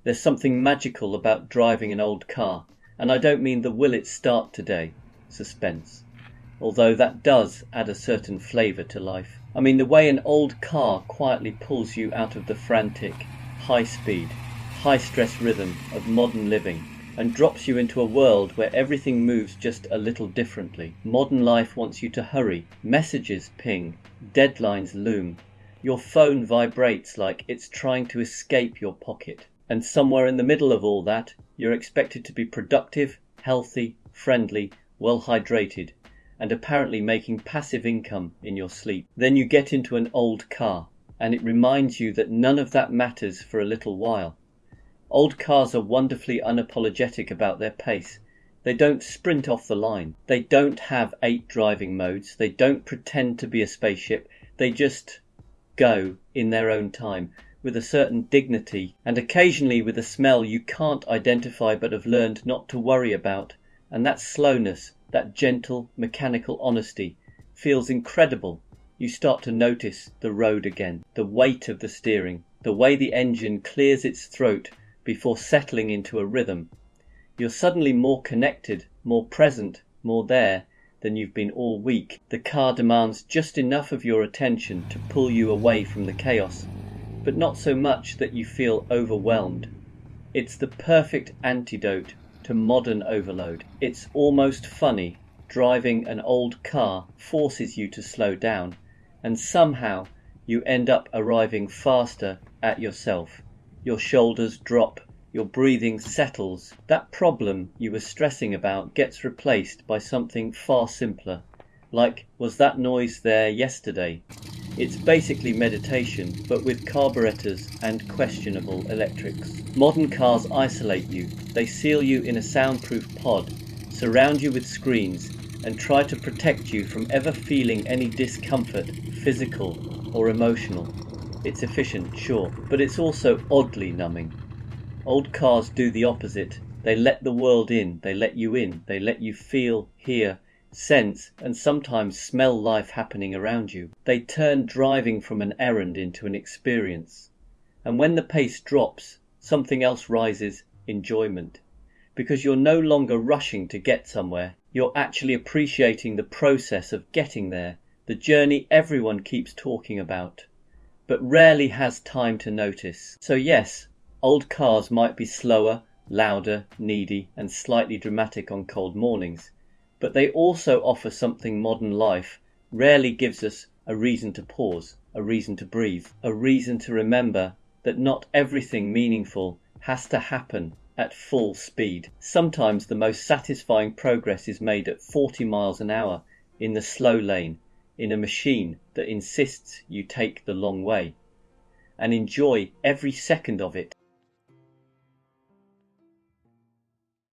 There's something magical about driving an old car, and I don't mean the will it start today suspense, although that does add a certain flavour to life. I mean the way an old car quietly pulls you out of the frantic, high-speed, high-stress rhythm of modern living and drops you into a world where everything moves just a little differently. Modern life wants you to hurry, messages ping, deadlines loom, your phone vibrates like it's trying to escape your pocket. And somewhere in the middle of all that, you're expected to be productive, healthy, friendly, well hydrated, and apparently making passive income in your sleep. Then you get into an old car, and it reminds you that none of that matters for a little while. Old cars are wonderfully unapologetic about their pace. They don't sprint off the line. They don't have 8 driving modes. They don't pretend to be a spaceship. They just go in their own time, with a certain dignity, and occasionally with a smell you can't identify but have learned not to worry about. And that slowness, that gentle, mechanical honesty, feels incredible. You start to notice the road again, the weight of the steering, the way the engine clears its throat before settling into a rhythm. You're suddenly more connected, more present, more there than you've been all week. The car demands just enough of your attention to pull you away from the chaos, but not so much that you feel overwhelmed. It's the perfect antidote to modern overload. It's almost funny. Driving an old car forces you to slow down, and somehow you end up arriving faster at yourself. Your shoulders drop, your breathing settles. That problem you were stressing about gets replaced by something far simpler, like, was that noise there yesterday? It's basically meditation, but with carburetors and questionable electrics. Modern cars isolate you. They seal you in a soundproof pod, surround you with screens, and try to protect you from ever feeling any discomfort, physical or emotional. It's efficient, sure, but it's also oddly numbing. Old cars do the opposite. They let the world in, they let you in, they let you feel, hear, sense, and sometimes smell life happening around you. They turn driving from an errand into an experience. And when the pace drops, something else rises, enjoyment. Because you're no longer rushing to get somewhere, you're actually appreciating the process of getting there, the journey everyone keeps talking about, but rarely has time to notice. So yes, old cars might be slower, louder, needy, and slightly dramatic on cold mornings, but they also offer something modern life rarely gives us: a reason to pause, a reason to breathe, a reason to remember that not everything meaningful has to happen at full speed. Sometimes the most satisfying progress is made at 40 miles an hour in the slow lane, in a machine that insists you take the long way, and enjoy every second of it.